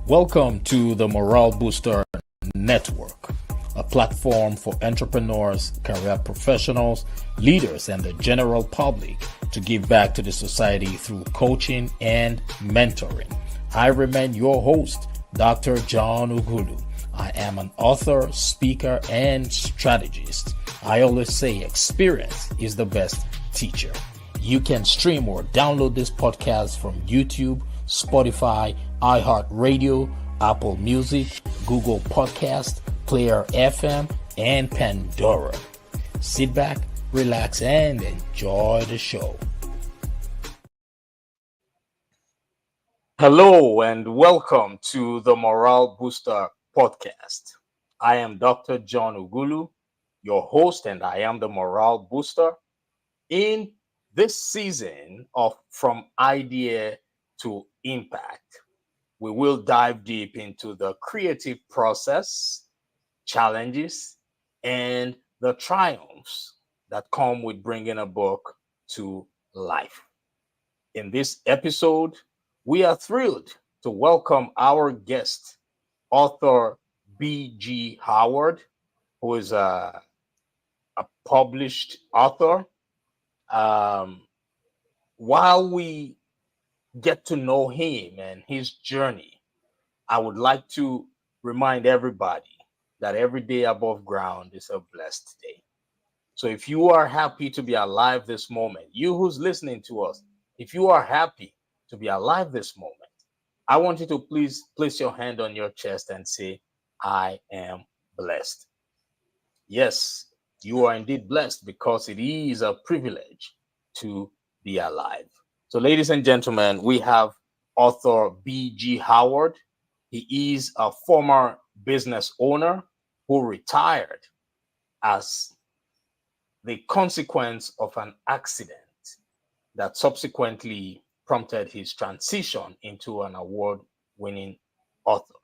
Welcome to the Morale Booster Network, a platform for entrepreneurs, career professionals, leaders, and the general public to give back to the society through coaching and mentoring. I remain your host, Dr. John Ugulu. I am an author, speaker, and strategist. I always say experience is the best teacher. You can stream or download this podcast from YouTube, Spotify, iHeartRadio, Apple Music, Google Podcast, Player FM, and Pandora. Sit back, relax, and enjoy the show. Hello, and welcome to the Morale Booster Podcast. I am Dr. John Ugulu, your host, and I am the Morale Booster. In this season of From Idea to Impact, we will dive deep into the creative process, challenges, and the triumphs that come with bringing a book to life. In this episode, we are thrilled to welcome our guest, author B.G. Howard, who is a published author. Um, while we get to know him and his journey, I would like to remind everybody that every day above ground is a blessed day. So if you are happy to be alive this moment, you who's listening to us, if you are happy to be alive this moment, I want you to please place your hand on your chest and say, I am blessed. Yes, you are indeed blessed because it is a privilege to be alive. So, ladies and gentlemen, we have author B.G. Howard. He is a former business owner who retired as the consequence of an accident that subsequently prompted his transition into an award winning author,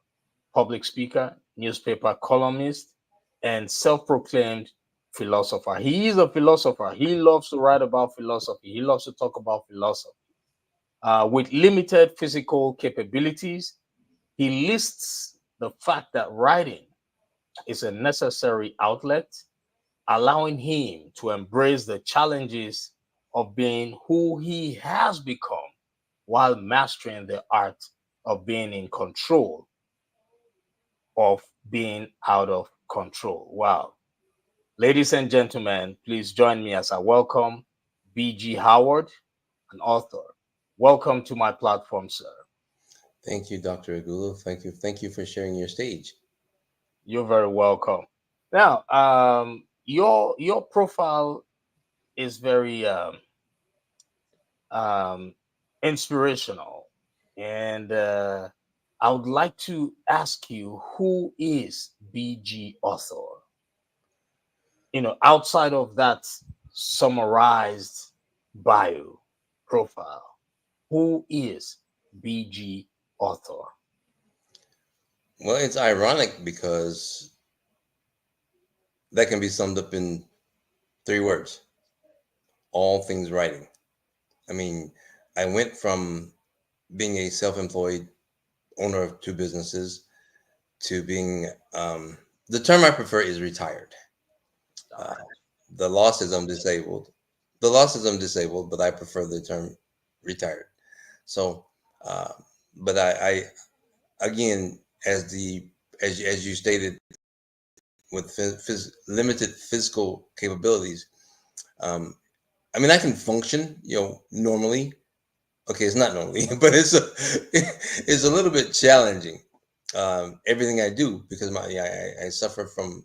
public speaker, newspaper columnist, and self proclaimed philosopher. He is a philosopher. He loves to write about philosophy, he loves to talk about philosophy. With limited physical capabilities, he lists the fact that writing is a necessary outlet, allowing him to embrace the challenges of being who he has become while mastering the art of being in control of being out of control. Wow. Ladies and gentlemen, please join me as I welcome B.G. Howard, an author. Welcome to my platform, sir. Thank you, Dr. Agulu. Thank you. Thank you for sharing your stage. You're very welcome. Now, your profile is very um, inspirational, and I would like to ask you, who is BG Author? Outside of that summarized bio profile, who is BG Author? Well, it's ironic because that can be summed up in 3 words: all things writing. I mean, I went from being a self-employed owner of 2 businesses to being the term I prefer is retired. All Uh, right. the law says I'm disabled. The law says I'm disabled, but I prefer the term retired. So, uh, but I again, as you stated, with limited physical capabilities, um, I mean, I can function, normally. Okay, it's not normally, but it's a little bit challenging. Everything I do because I suffer from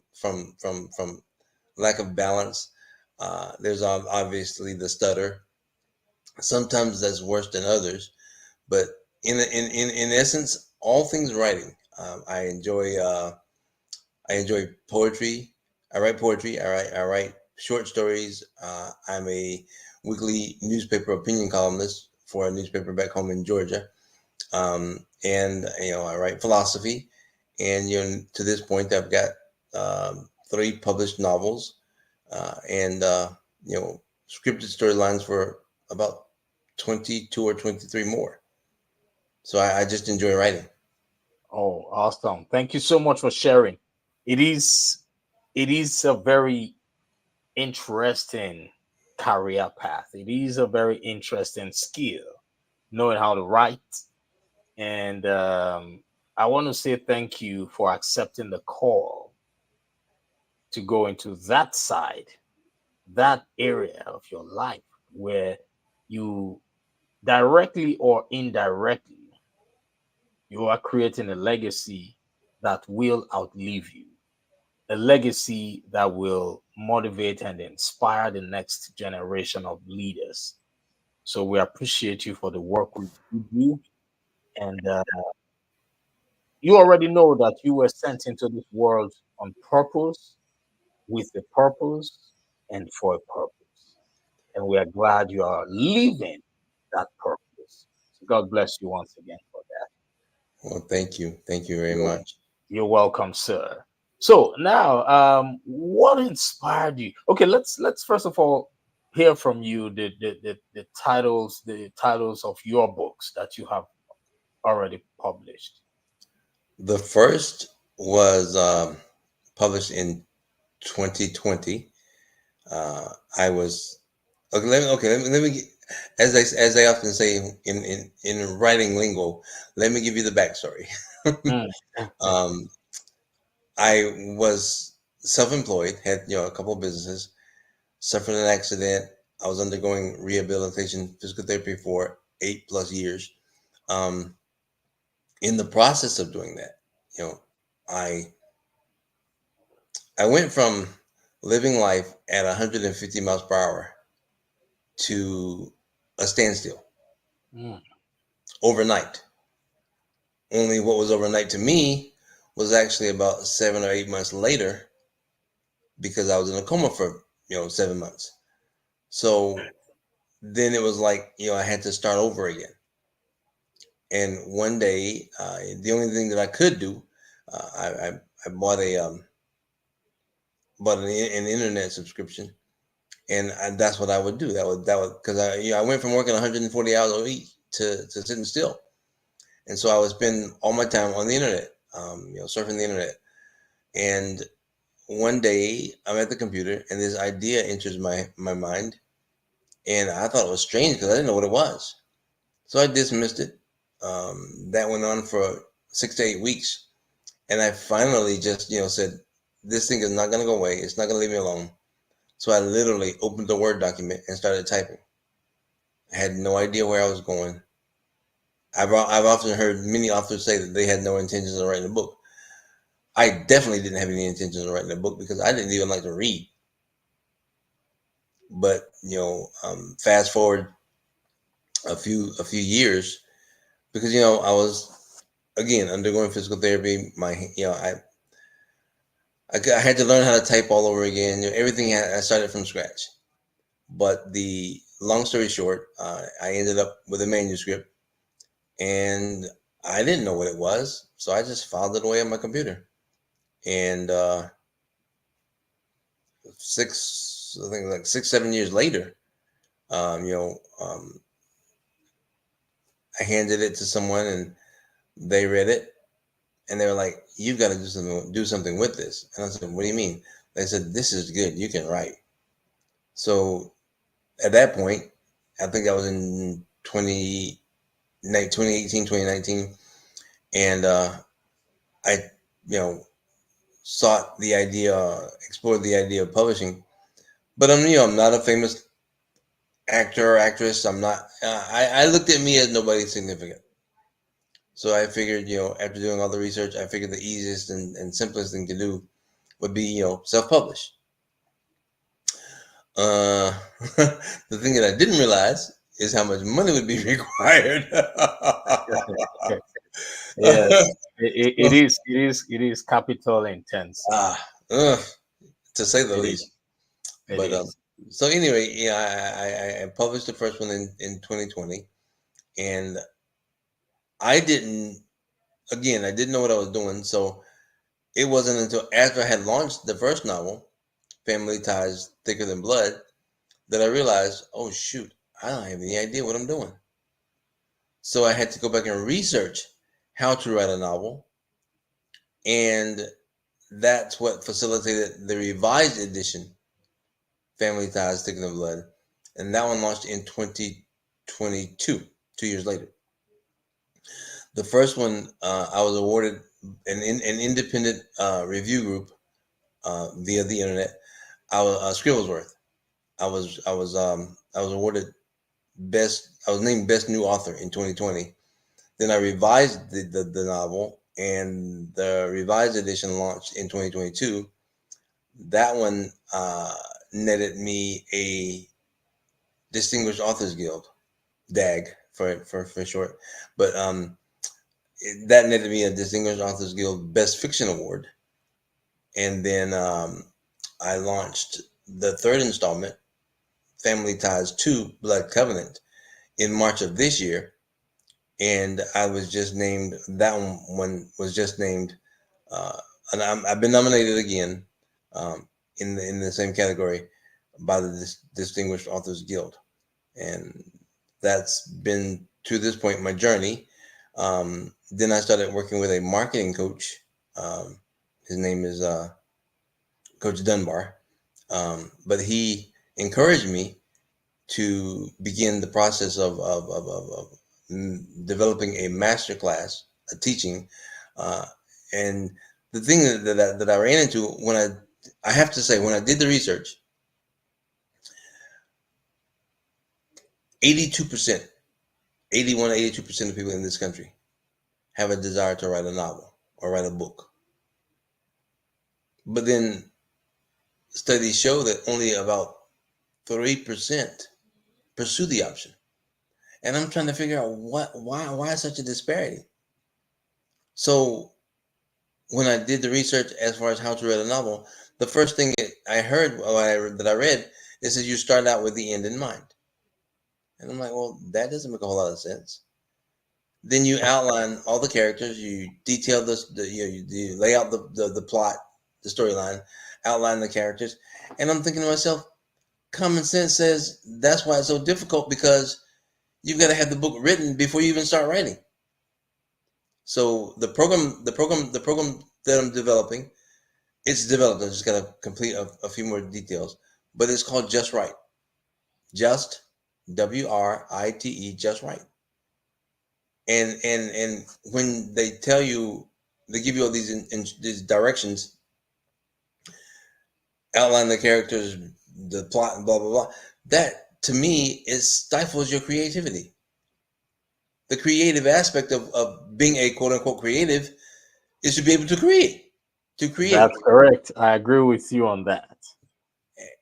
lack of balance. There's obviously the stutter. Sometimes that's worse than others, but in essence, all things writing. I enjoy poetry. I write poetry. I write short stories. I'm a weekly newspaper opinion columnist for a newspaper back home in Georgia. And I write philosophy. And to this point, I've got 3 published novels, and scripted storylines for about 22 or 23 more. So I just enjoy writing. Oh, awesome. Thank you so much for sharing. It is it is a very interesting career path. It is a very interesting skill, knowing how to write. And I want to say thank you for accepting the call to go into that side, that area of your life where you directly or indirectly you are creating a legacy that will outlive you, a legacy that will motivate and inspire the next generation of leaders. So we appreciate you for the work you do. And you already know that you were sent into this world on purpose, with a purpose, and for a purpose. And we are glad you are living that purpose. So God bless you once again for that. Well, thank you very You're, much. you're welcome, sir. So now, what inspired you? Okay, let's first of all hear from you the titles of your books that you have already published. The first was published in 2020. I was let me as I often say in writing lingo, let me give you the backstory. Mm. um, I was self-employed, had a couple of businesses, suffered an accident. I was undergoing rehabilitation, physical therapy for 8 plus years. Um, in the process of doing that, you know, I I went from living life at 150 miles per hour to a standstill Mm. overnight. Only what was overnight to me was actually about 7 or 8 months later because I was in a coma for 7 months. So then it was like I had to start over again. And one day, the only thing that I could do, I bought an internet subscription, and that's what I would do. That would because I went from working 140 hours a week to sitting still, and so I would spend all my time on the internet, surfing the internet. And one day I'm at the computer, and this idea enters my mind, and I thought it was strange because I didn't know what it was. So I dismissed it. That went on for 6 to 8 weeks, and I finally just said, "This thing is not going to go away. It's not going to leave me alone." So I literally opened the Word document and started typing. I had no idea where I was going. I've often heard many authors say that they had no intentions of writing a book. I definitely didn't have any intentions of writing a book because I didn't even like to read. But fast forward a few years, because I was again undergoing physical therapy. I had to learn how to type all over again. Everything I started from scratch. But the long story short, I ended up with a manuscript, and I didn't know what it was, so I just filed it away on my computer. And I think like 6, 7 years later, um, you know, um, I handed it to someone, and they read it, and they were like, "You've got to do something with this." And I said, "What do you mean?" They said, "This is good. You can write." So at that point, I think I was in 2018, 2019, and I, you know, explored the idea of publishing. But I'm not a famous actor or actress. I'm not. I looked at me as nobody significant. So I figured, after doing all the research, I figured the easiest and simplest thing to do would be, self-publish. Uh, the thing that I didn't realize is how much money would be required. Yes, it is capital intensive. ah, ugh, to say the It least. is. It But is. so anyway, I published the first one in 2020, and I didn't. Again, I didn't know what I was doing, so it wasn't until after I had launched the first novel, Family Ties Thicker Than Blood, that I realized, oh shoot, I don't have any idea what I'm doing. So I had to go back and research how to write a novel, and that's what facilitated the revised edition, Family Ties, Thicker Than Blood, and that one launched in 2022, 2 years later. The first one, I was awarded an independent review group via the internet. I was Scribblesworth. I was awarded best. I was named best new author in 2020. Then I revised the novel, and the revised edition launched in 2022. That one netted me a Distinguished Authors Guild, DAG for short. But that netted me a Distinguished Authors Guild Best Fiction Award. And then I launched the third installment, Family Ties 2 Blood Covenant, in March of this year. And I was just named, that one was just named, and I've been nominated again in the same category by the Distinguished Authors Guild. And that's been, to this point, my journey. Then I started working with a marketing coach. His name is Coach Dunbar. But he encouraged me to begin the process of developing a master class, a teaching. Uh, and the thing that I ran into when I have to say, when I did the research, 82%, 81, 82% of people in this country have a desire to write a novel or write a book. But then studies show that only about 3% pursue the option. And I'm trying to figure out why such a disparity. So when I did the research as far as how to write a novel, the first thing I heard that I read is that you start out with the end in mind. And I'm like, well, that doesn't make a whole lot of sense. Then you outline all the characters, you detail you lay out the plot, the storyline, outline the characters, and I'm thinking to myself, common sense says that's why it's so difficult, because you've got to have the book written before you even start writing. So the program that I'm developing, it's developed. I just got to complete a few more details, but it's called Just Right. Just WRITE, Just Right. And when they tell you, they give you all these directions, outline the characters, the plot, and blah blah blah. That to me is stifles your creativity. The creative aspect of being a quote unquote creative is to be able to create, to create. That's correct. I agree with you on that.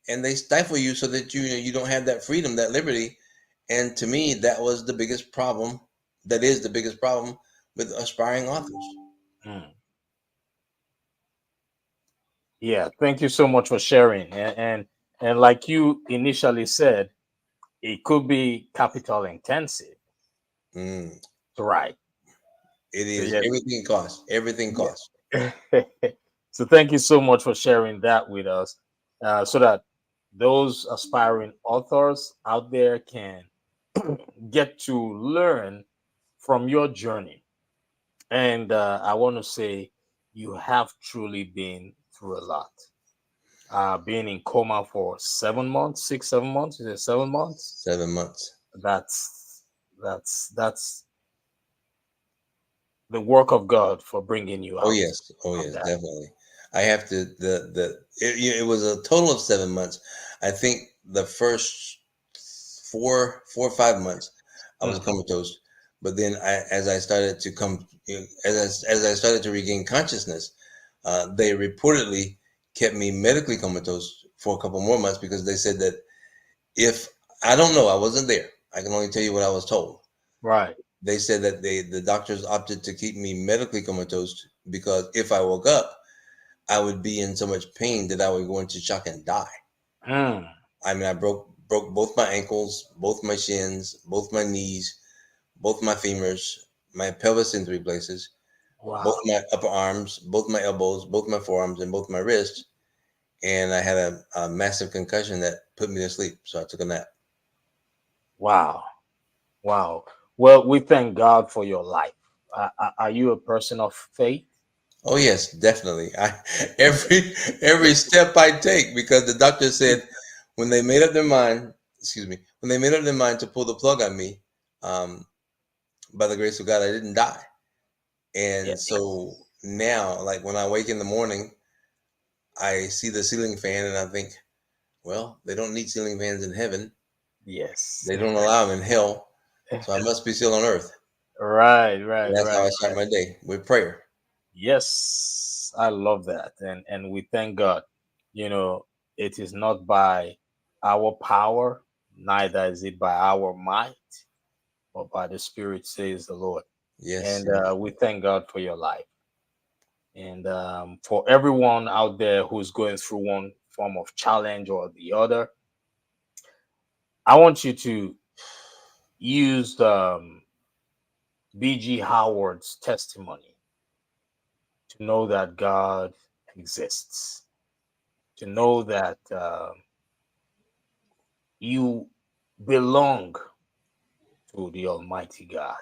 And they stifle you so that you don't have that freedom, that liberty. And to me, that was the biggest problem. That is the biggest problem with aspiring authors. Mm. Yeah, thank you so much for sharing. And like you initially said, it could be capital intensive Mm, to write. it So is. yes, Everything costs. Everything costs. yeah. So thank you so much for sharing that with us, so that those aspiring authors out there can get to learn from your journey. And I want to say you have truly been through a lot. Being in coma for 7 months, 6, 7 months. Is it 7 months? 7 months. That's the work of God for bringing you Oh out yes. Oh from yes. that. Definitely. I have to. It was a total of 7 months. I think the first 4 or 5 months, I was Mhm. comatose. But then, as I started to as I started to regain consciousness, they reportedly kept me medically comatose for a couple more months, because they said that if I don't know, I wasn't there. I can only tell you what I was told. Right. They said that the doctors opted to keep me medically comatose because if I woke up, I would be in so much pain that I would go into shock and die. Mm. I mean, I broke both my ankles, both my shins, both my knees, both my femurs, my pelvis in three places, both Wow. my upper arms, both my elbows, both my forearms, and both my wrists. And I had a massive concussion that put me to sleep. So I took a nap. Wow. Wow. Well, we thank God for your life. Are you a person of faith? Oh yes, definitely. I every step I take, because the doctor said when they made up their mind, excuse me, when they made up their mind to pull the plug on me, um, by the grace of God, I didn't die. And so now, like when I wake in the morning, I see the ceiling fan and I think, well, they don't need ceiling fans in heaven. Yes. They don't allow them in hell. So I must be still on earth. Right, And right, that's how right, I start right. my day, with prayer. Yes, I love that. And we thank God. You know, it is not by our power, neither is it by our might, but by the Spirit, says the Lord. Yes, And yes. we thank God for your life. And for everyone out there who's going through one form of challenge or the other, I want you to use B.G. Howard's testimony to know that God exists, to know that you belong to the Almighty God.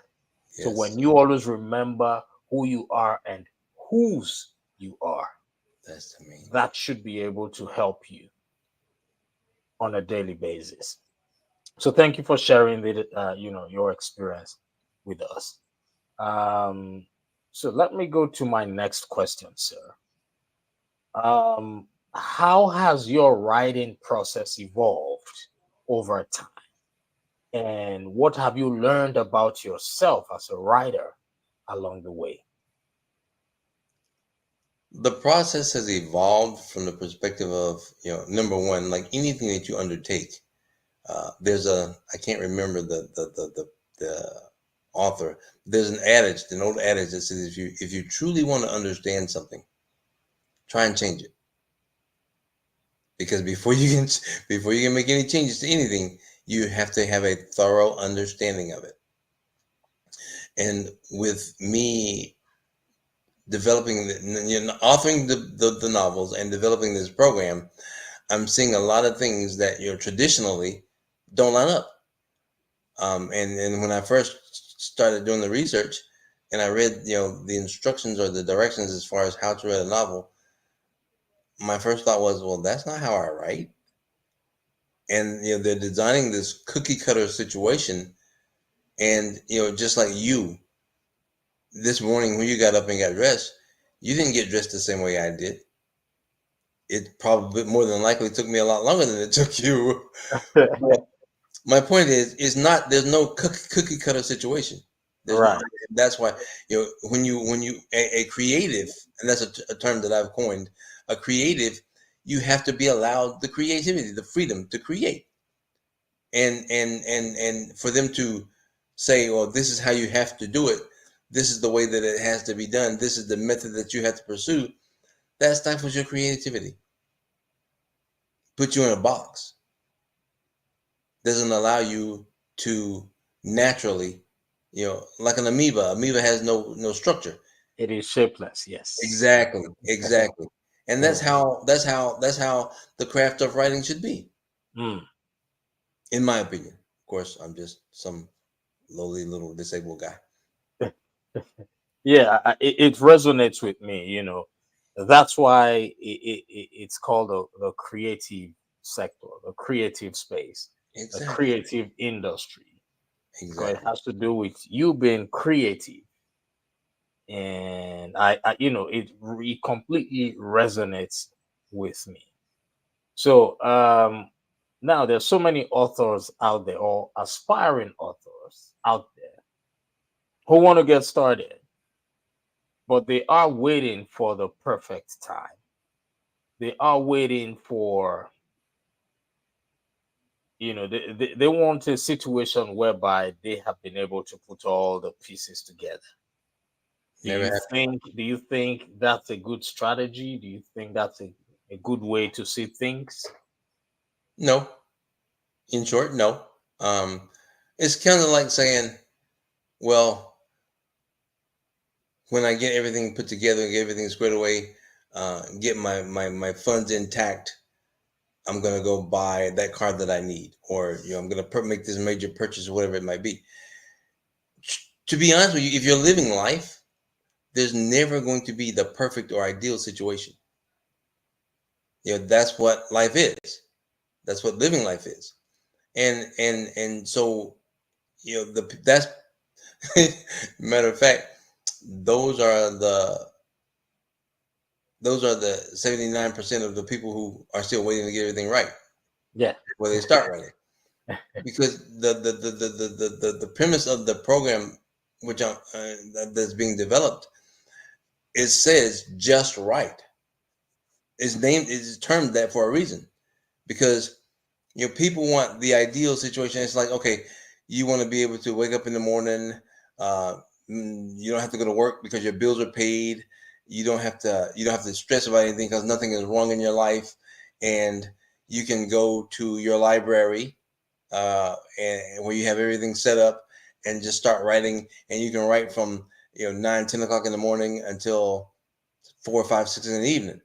So when Yes. you always remember who you are and whose you are, That's the main thing. that should be able to help you on a daily basis. So thank you for sharing your experience with us. Um, so let me go to my next question, sir. How has your writing process evolved over time? And what have you learned about yourself as a writer along the way? The process has evolved from the perspective of, number one, like anything that you undertake. There's I can't remember the author. There's an old adage that says if you truly want to understand something, try and change it. Because before you can make any changes to anything, you have to have a thorough understanding of it. And with me developing, authoring the novels and developing this program, I'm seeing a lot of things that traditionally don't line up. And when I first started doing the research, and I read the instructions or the directions as far as how to write a novel, my first thought was, well, that's not how I write. And they're designing this cookie cutter situation, and just like you this morning when you got up and got dressed, you didn't get dressed the same way I did. It probably more than likely took me a lot longer than it took you. My point is not there's no cookie cutter situation. There's no. Right. That's why when you a creative, and that's a term that I've coined, a creative, you have to be allowed the creativity, the freedom to create, and for them to say, well, this is how you have to do it. This is the way that it has to be done. This is the method that you have to pursue. That stifles your creativity. Put you in a box. Doesn't allow you to naturally, like an amoeba. Amoeba has no structure. It is shapeless, yes. Exactly, exactly. And that's Mm, how the craft of writing should be, mm. in my opinion. Of course, I'm just some lowly little disabled guy. Yeah, it resonates with me. That's why it's called the creative sector, the creative space, the Exactly, creative industry, because it exactly. has to do with you being creative. And it completely resonates with me. So now there's so many authors out there, or aspiring authors out there, who want to get started, but they are waiting for the perfect time. They are waiting for, they want a situation whereby they have been able to put all the pieces together. Do Never you happened. think do you think that's a good strategy? Do you think that's a good way to see things? No, in short, no. Um, it's kind of like saying, well, when I get everything put together, get everything squared away, get my funds intact, I'm gonna go buy that car that I need, or I'm gonna make this major purchase, or whatever it might be. To be honest with you, if you're living life, there's never going to be the perfect or ideal situation. That's what life is. That's what living life is. And so the that's matter of fact, those are the those are the 79% of the people who are still waiting to get everything right Yeah. where they start writing. Because the premise of the program which that's being developed, it says just right. It's named, it's termed that for a reason, because people want the ideal situation. It's like, okay, you want to be able to wake up in the morning. uh you don't have to go to work because your bills are paid. You don't have to stress about anything because nothing is wrong in your life. And you can go to your library, and where you have everything set up, and just start writing. And you can write from 9, 10 o'clock in the morning until 4, 5, 6 in the evening.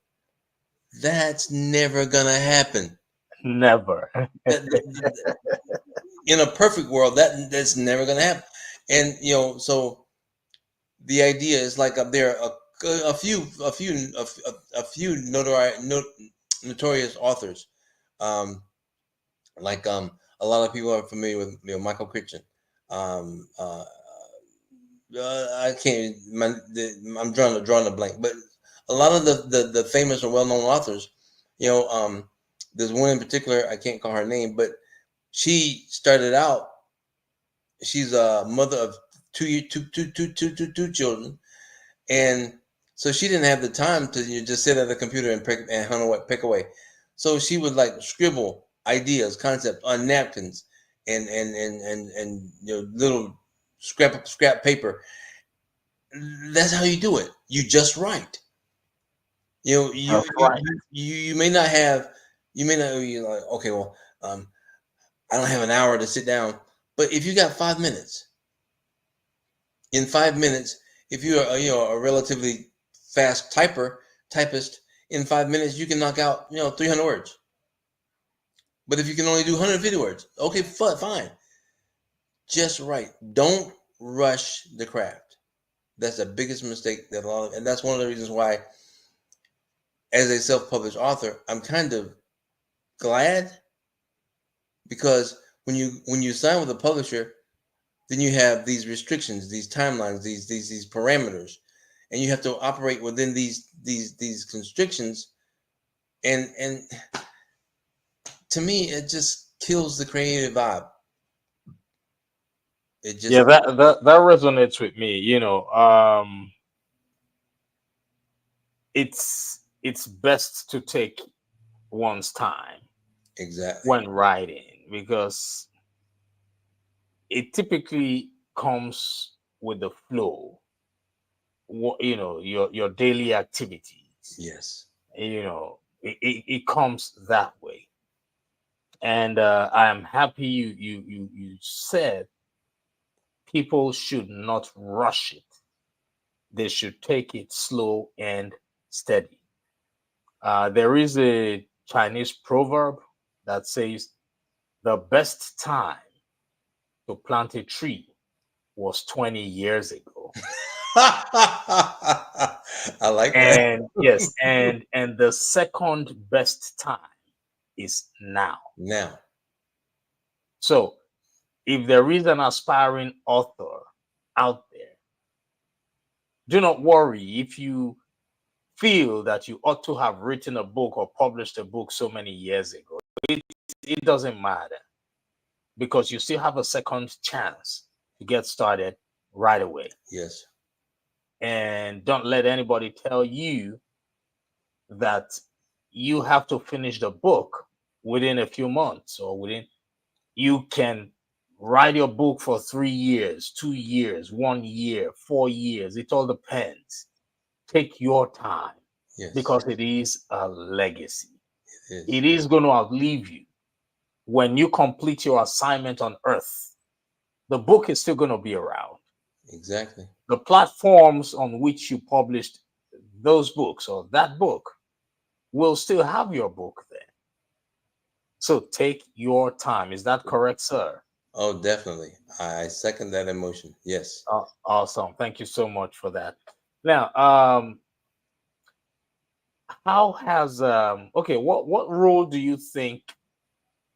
That's never gonna happen. Never. In a perfect world, that's never gonna happen. And so the idea is like, there are a few notorious authors, um, like a lot of people are familiar with Michael Crichton. Um, uh, I can't. I'm drawing a blank, but a lot of the famous or well known authors, you know, um, there's one in particular. I can't call her name, but she started out. She's a mother of two children, and so she didn't have the time to just sit at a computer and pick away. So she would like scribble ideas, concepts on napkins, and little scrap paper. That's how you do it. You just write. That's right. You may not have, you may not, you're like, okay, well, I don't have an hour to sit down. But if you got 5 minutes, in 5 minutes, if you're a relatively fast typist, in 5 minutes you can knock out 300 words. But if you can only do 150 words, okay, fine. Just write. Don't rush the craft. That's the biggest mistake that a lot of, and that's one of the reasons why, as a self-published author, I'm kind of glad, because when you sign with a publisher, then you have these restrictions, these timelines, these parameters, and you have to operate within these constrictions. And to me, it just kills the creative vibe. It Yeah, just that resonates with me. It's best to take one's time exactly. when writing, because it typically comes with the flow. Your daily activities. Yes. It comes that way. And I am happy you said people should not rush it. They should take it slow and steady. There is a Chinese proverb that says the best time to plant a tree was 20 years ago. I like that. And yes, and the second best time is now. Now, So if there is an aspiring author out there, do not worry if you feel that you ought to have written a book or published a book so many years ago. It, it doesn't matter, because you still have a second chance to get started right away. yes, And don't let anybody tell you that you have to finish the book within a few months, or within, you can write your book for 3 years, 2 years, 1 year, 4 years. It all depends. Take your time, yes, because it is a legacy. it is. It is going to outlive you. When you complete your assignment on earth, the book is still going to be around. Exactly. The platforms on which you published those books or that book will still have your book there. So take your time. Is that correct, sir? Oh, definitely. I second that emotion. Yes. Awesome. Thank you so much for that. Now, how has okay, what role do you think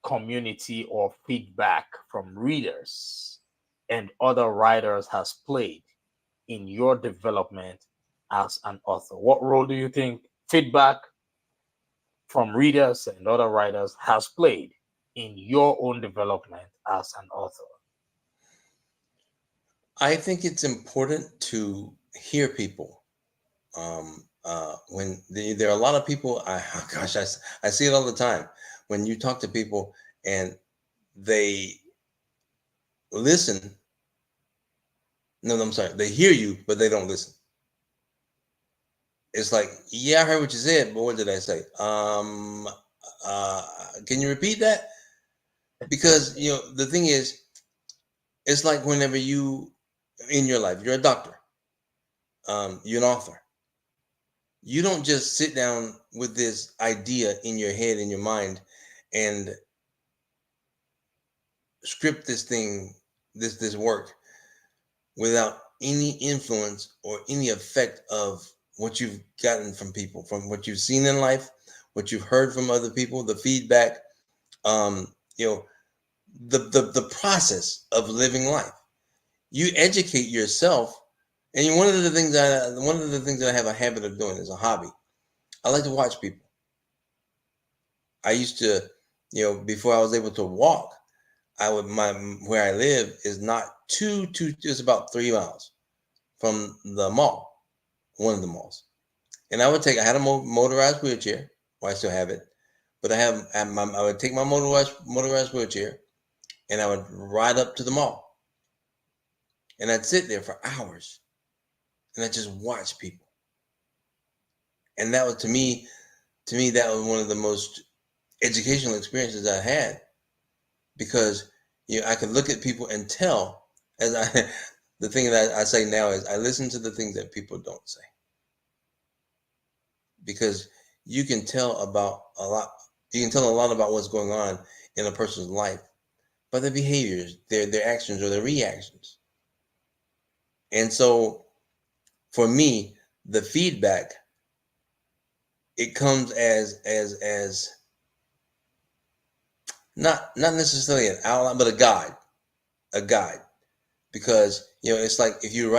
community or feedback from readers and other writers has played in your development as an author? What role do you think feedback from readers and other writers has played in your own development as an author? I think it's important to hear people. When there are a lot of people, oh gosh, I see it all the time. When you talk to people and they listen, no, I'm sorry, they hear you, but they don't listen. It's like, yeah, I heard what you said, but what did I say? Uh, can you repeat that? Because the thing is, it's like whenever you in your life, you're a doctor, you're an author. You don't just sit down with this idea in your head, in your mind, and script this thing, this work, without any influence or any effect of what you've gotten from people, from what you've seen in life, what you've heard from other people, the feedback, um, you know, the process of living life. You educate yourself, and one of the things that I have a habit of doing is a hobby. I like to watch people. I used to, before I was able to walk, I would my where I live is not too just about 3 miles from the mall, one of the malls. And I had a motorized wheelchair, or I still have it, but I would take my motorized wheelchair, and I would ride up to the mall, and I'd sit there for hours, and I just watch people. And that was to me that was one of the most educational experiences I had, because I could look at people and tell, as I the thing that I say now is I listen to the things that people don't say, because you can tell about a lot. You can tell a lot about what's going on in a person's life by their behaviors, their actions or their reactions. And so, for me, the feedback, it comes as not necessarily an outline, but a guide. Because it's like if you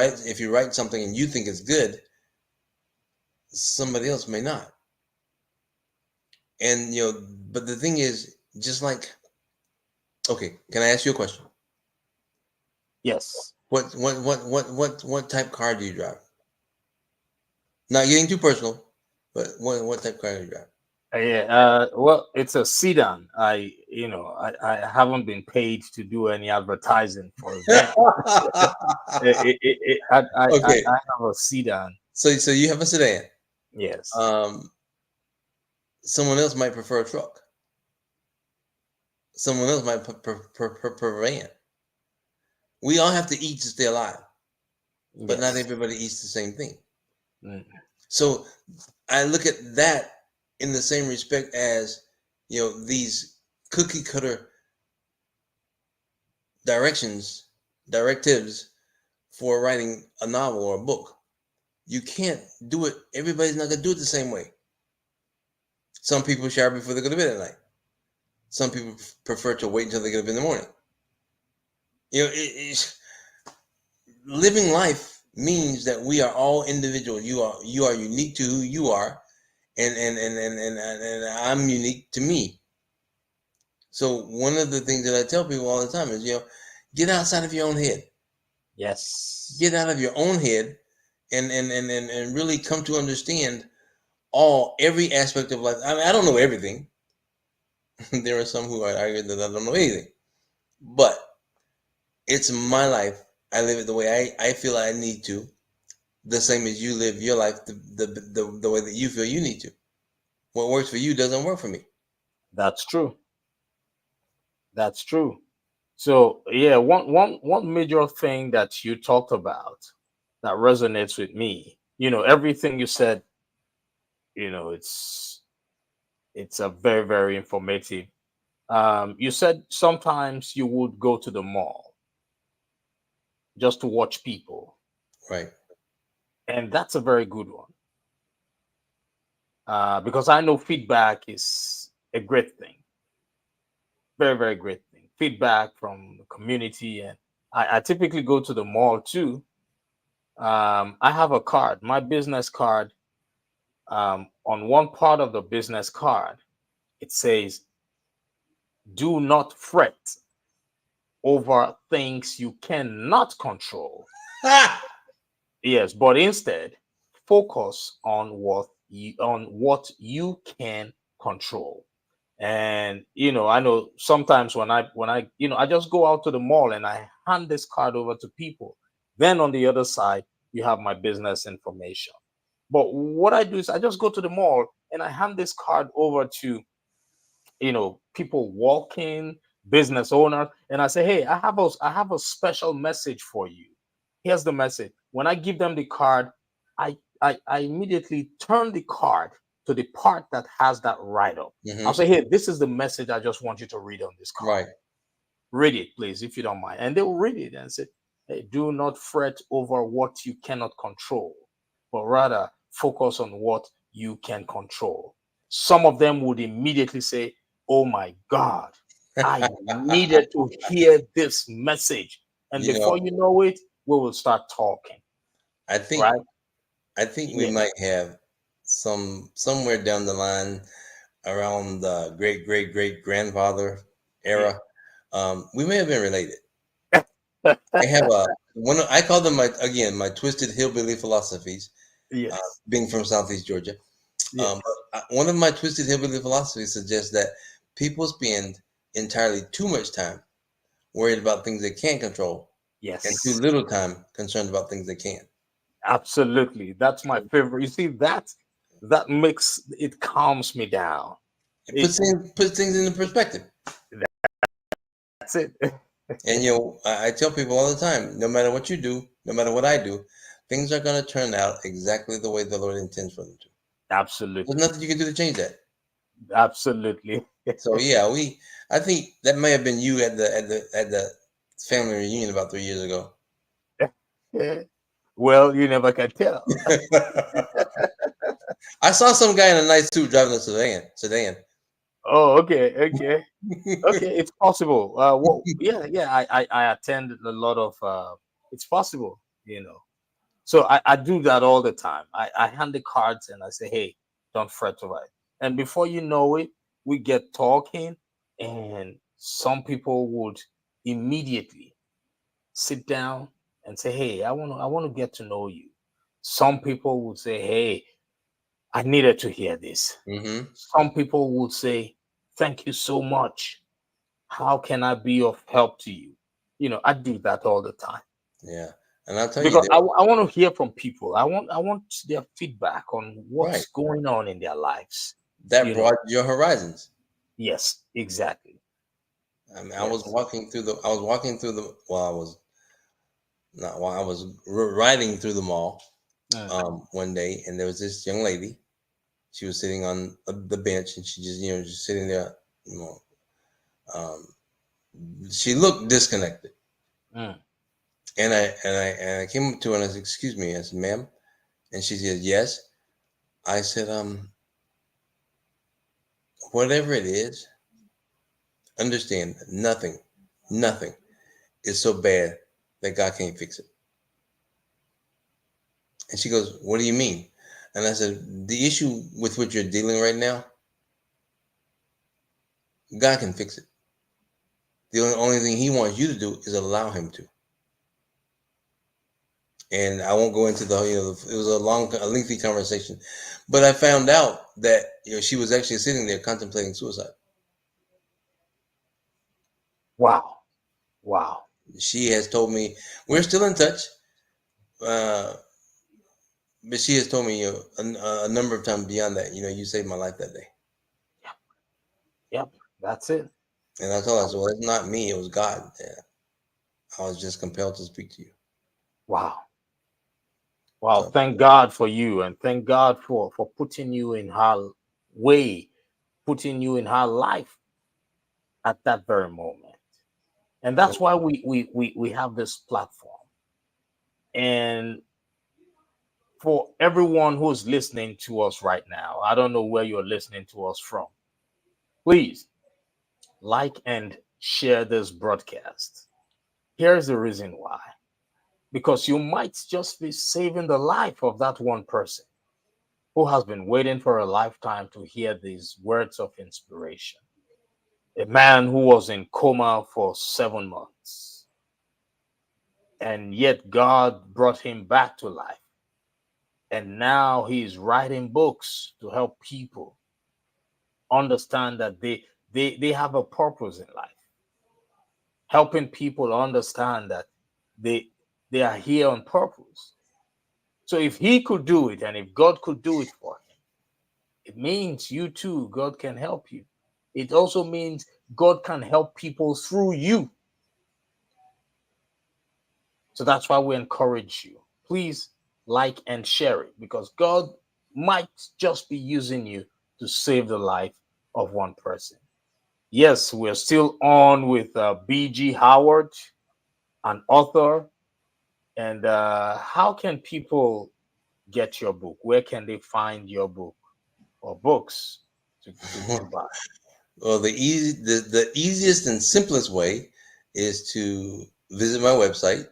write something and you think it's good, somebody else may not. And but the thing is, just like, okay, can I ask you a question? Yes. What type car do you drive? Not getting too personal, but what type car do you drive? Yeah, well, it's a sedan. I haven't been paid to do any advertising for them. I Okay, have a sedan. so you have a sedan. Yes, Um, Someone else might prefer a truck. Someone else might prefer a van. We all have to eat to stay alive, but not yes. everybody eats the same thing. Mm, So I look at that in the same respect as these cookie cutter directions, directives for writing a novel or a book. You can't do it. Everybody's not gonna do it the same way. Some people shower before they go to bed at night. Some people prefer to wait until they get up in the morning. It's, living life means that we are all individual. You are unique to who you are, and I'm unique to me. So one of the things that I tell people all the time is, get outside of your own head. yes, Get out of your own head, and really come to understand every aspect of life. I mean, I don't know everything. There are some who are arguing that I don't know anything, but it's my life. I live it the way I feel I need to, the same as you live your life the way that you feel you need to. What works for you doesn't work for me. that's true. That's true. So yeah, one major thing that you talked about that resonates with me. Everything you said. It's a very very informative. You said sometimes you would go to the mall just to watch people, Right. and that's a very good one, because I know feedback is a great thing, very very great thing. Feedback from the community, and I typically go to the mall too. I have a card, my business card. On one part of the business card, it says, "Do not fret over things you cannot control." Ha! Yes, but instead focus on what you can control. And I know sometimes when I just go out to the mall and I hand this card over to people. Then on the other side, you have my business information. But what I do is I just go to the mall and I hand this card over to people walking, business owners, and I say, hey, I have a special message for you. Here's the message. When I give them the card, I immediately turn the card to the part that has that write up. I'll Mm-hmm. say, hey, this is the message I just want you to read on this card. Right. Read it, please, if you don't mind. And they will read it and say, hey, do not fret over what you cannot control, but rather focus on what you can control. Some of them would immediately say, oh my God, I needed to hear this message. And You before know, you know it, we will start talking, I think right? I think we Yeah. might have somewhere down the line around the great great great grandfather Yeah. era. We may have been related. I have one. I call them my twisted hillbilly philosophies. Yes. Being from Southeast Georgia, Yes. one of my twisted hillbilly philosophies suggests that people spend entirely too much time worried about things they can't control and too Yes. little time concerned about things they can. Absolutely. That's my favorite. You see, that makes it calms me down. It It puts things into perspective. that's it. And I tell people all the time, no matter what you do, no matter what I do, things are going to turn out exactly the way the Lord intends for them to. There's Absolutely. nothing you can do to change that. Absolutely. So yeah, I think that may have been you at the family reunion about 3 years ago. Well, you never can tell. I saw some guy in a nice suit driving a sedan. Oh, okay, okay, okay. It's possible. Well, yeah, yeah. I attend a lot of. It's possible, you know. So I do that all the time. I hand the cards and I say, hey, don't fret over it. And before you know it, we get talking, and some people would immediately sit down and say, hey, I want to get to know you. Some people would say, hey, I needed to hear this. Hmm. Some people would say, thank you so much. How can I be of help to you? I do that all the time Yeah, and I'll tell you, because I want to hear from people. I want their feedback on right, what's going on in their lives. that You know, broadens your horizons. yes, exactly. I mean, Yes. I was walking through the, well, I was not, while I was riding through the mall Mm, one day, and there was this young lady. She was sitting on the bench, and she just sitting there. You know, um, she looked disconnected, mm. and I came up to her and I said, "Excuse me," I said, "Ma'am," and she said, "Yes." I said, whatever it is, understand nothing is so bad that God can't fix it." And she goes, "What do you mean?" And I said, "The issue with what you're dealing right now, God can fix it. The only thing He wants you to do is allow Him to." And I won't go into it was a lengthy conversation, but I found out that she was actually sitting there contemplating suicide. Wow. Wow. She has told me we're still in touch, uh, but she has told me a number of times beyond that. You saved my life that day, Yep. Yep. That's it. and I told her, I said, Um, "Well, it's not me; it was God. Yeah, I was just compelled to speak to you." wow. Wow. So Thank God for you, and thank God for putting you in her way, putting you in her life. at that very moment. And Yep. that's why we have this platform. And for everyone who's listening to us right now, I don't know where you're listening to us from. Please like and share this broadcast. Here's the reason why. Because you might just be saving the life of that one person who has been waiting for a lifetime to hear these words of inspiration. A man who was in coma for 7 months, and yet God brought him back to life. And now he's writing books to help people understand that they have a purpose in life, helping people understand that they they are here on purpose. So if he could do it and if God could do it for him, it means you too, God can help you. It also means God can help people through you. So that's why we encourage you. Please like and share it because God might just be using you to save the life of one person. Yes, we're still on with B.G. Howard, an author. And how can people get your book? Where can they find your book or books to buy? Well, the easiest and simplest way is to visit my website,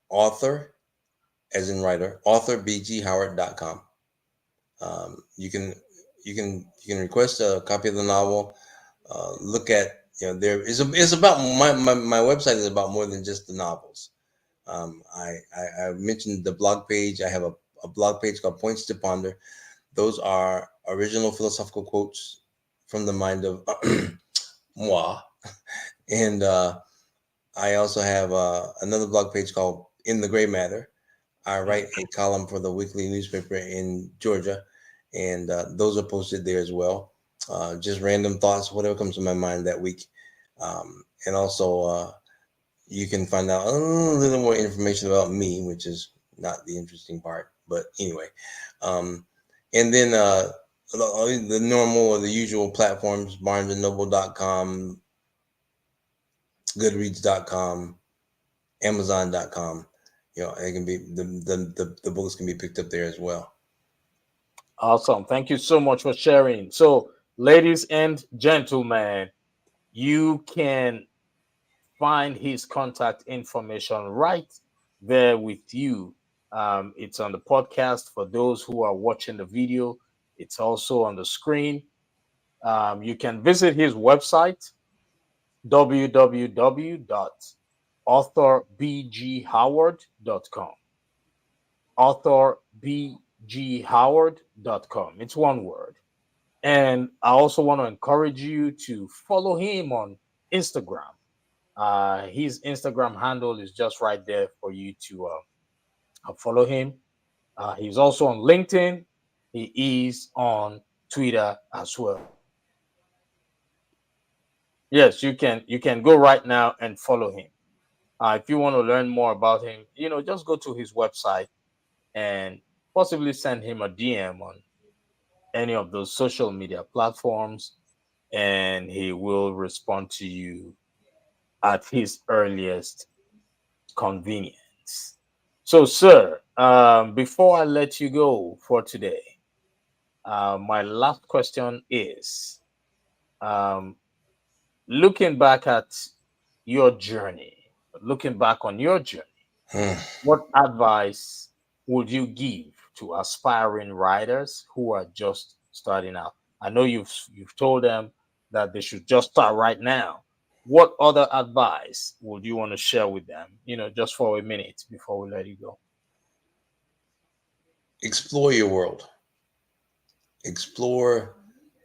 author, as in writer, authorbghoward.com. You can you can request a copy of the novel. Look at there is it's about my website is about more than just the novels. I mentioned the blog page. I have a blog page called Points to Ponder. Those are original philosophical quotes from the mind of moi. And I also have another blog page called In the Gray Matter. I write a column for the weekly newspaper in Georgia, and those are posted there as well. Just random thoughts, whatever comes to my mind that week. And also, you can find out a little more information about me, which is not the interesting part. But anyway, um, and then the normal or the usual platforms: BarnesandNoble.com, Goodreads.com, Amazon.com. It can be the books can be picked up there as well. Awesome. Thank you so much for sharing. So, ladies and gentlemen, you can find his contact information right there with you. It's on the podcast for those who are watching the video, it's also on the screen. You can visit his website, www.authorbghoward.com. Authorbghoward.com. It's one word. And I also want to encourage you to follow him on Instagram. His Instagram handle is just right there for you to follow him. He's also on LinkedIn. He is on Twitter as well. Yes, you can go right now and follow him. If you want to learn more about him, just go to his website and possibly send him a DM on any of those social media platforms, and he will respond to you at his earliest convenience. So, sir, before I let you go for today, my last question is um, looking back at your journey, looking back on your journey, Hmm. what advice would you give to aspiring writers who are just starting out? I know you've told them that they should just start right now. What other advice would you want to share with them? Just for a minute before we let you go. Explore your world. Explore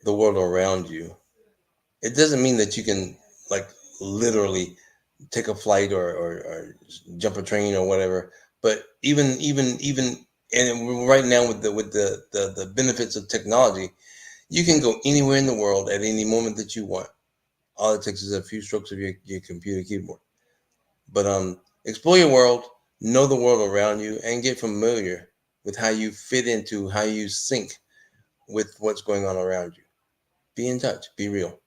the world around you. It doesn't mean that you can like literally take a flight or jump a train or whatever. But even and right now with the benefits of technology, you can go anywhere in the world at any moment that you want. All it takes is a few strokes of your computer keyboard. But explore your world, know the world around you, and get familiar with how you fit into, how you sync with what's going on around you. Be in touch. Be real.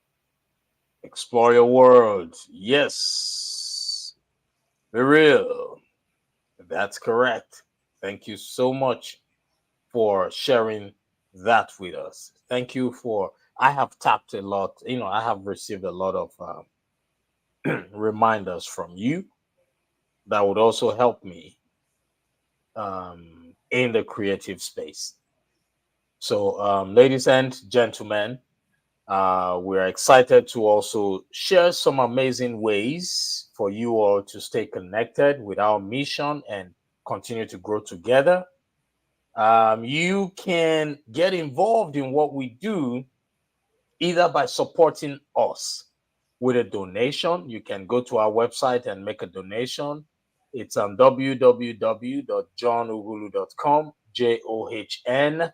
Explore your world. Yes. Be real. That's correct. Thank you so much for sharing that with us. Thank you for. I have tapped a lot. I have received a lot of reminders from you that would also help me in the creative space. So, ladies and gentlemen, we're excited to also share some amazing ways for you all to stay connected with our mission and continue to grow together. You can get involved in what we do either by supporting us with a donation. You can go to our website and make a donation. It's on www.johnugulu.com, JOHNUGHULU,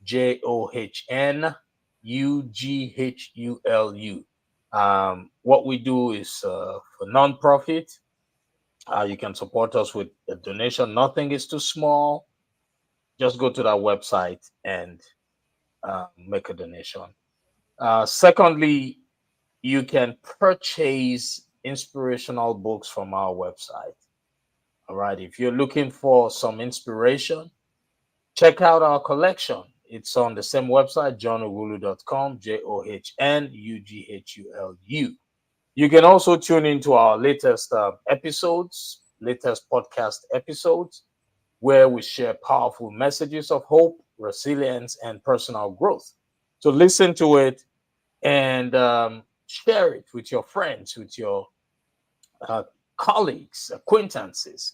JOHNUGHULU. What we do is for nonprofit. You can support us with a donation. Nothing is too small. Just go to that website and make a donation. Secondly, you can purchase inspirational books from our website. All right. If you're looking for some inspiration, check out our collection. It's on the same website, johnugulu.com, JOHNUGHULU. You can also tune into our latest episodes, latest podcast episodes, where we share powerful messages of hope, resilience, and personal growth. So listen to it and share it with your friends, with your uh, colleagues, acquaintances,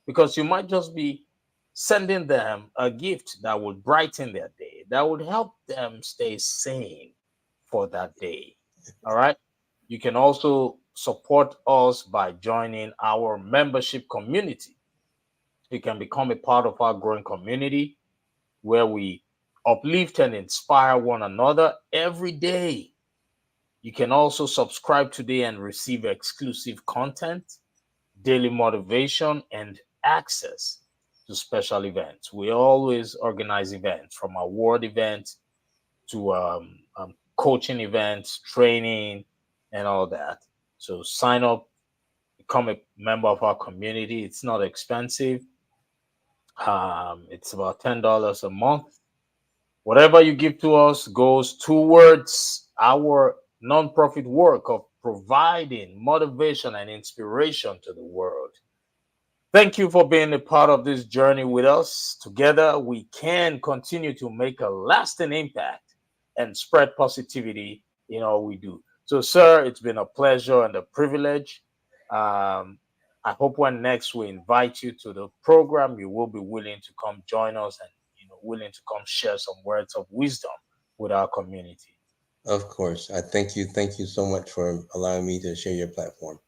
because you might just be sending them a gift that would brighten their day, that would help them stay sane for that day. All right. You can also support us by joining our membership community. You can become a part of our growing community where we uplift and inspire one another every day. You can also subscribe today and receive exclusive content, daily motivation, and access to special events. We always organize events from award events to coaching events, training, and all that. So sign up, become a member of our community. It's not expensive. It's about $10 a month. Whatever you give to us goes towards our nonprofit work of providing motivation and inspiration to the world. Thank you for being a part of this journey with us. Together, we can continue to make a lasting impact and spread positivity in all we do. So, sir, it's been a pleasure and a privilege. Um, I hope when next we invite you to the program, you will be willing to come join us and willing to come share some words of wisdom with our community. Of course. I thank you. Thank you so much for allowing me to share your platform.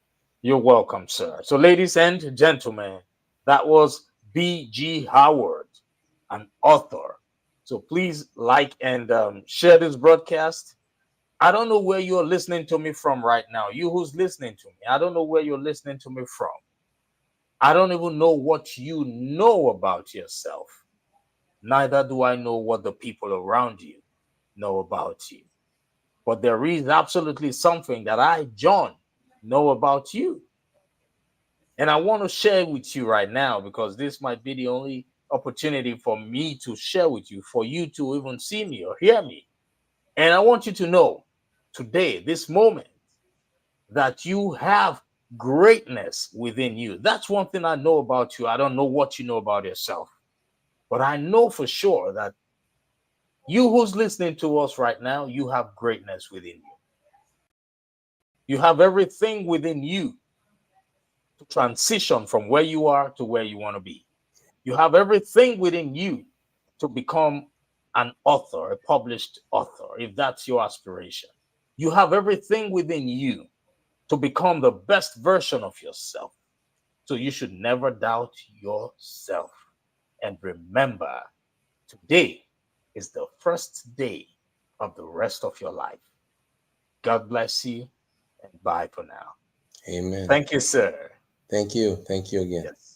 You're welcome, sir. So, ladies and gentlemen, that was B.G. Howard, an author. So, please like and share this broadcast. I don't know where you're listening to me from right now. You who's listening to me, I don't know where you're listening to me from. I don't even know what you know about yourself. Neither do I know what the people around you know about you. But there is absolutely something that I, John, know about you. And I want to share with you right now because this might be the only opportunity for me to share with you, for you to even see me or hear me. And I want you to know today, this moment, that you have greatness within you. That's one thing I know about you. I don't know what you know about yourself, but I know for sure that you who's listening to us right now, you have greatness within you. You have everything within you to transition from where you are to where you want to be. You have everything within you to become an author, a published author, if that's your aspiration. You have everything within you to become the best version of yourself. So you should never doubt yourself. And remember, today is the first day of the rest of your life. God bless you and bye for now. Amen. Thank you, sir. Thank you. Thank you again. Yes.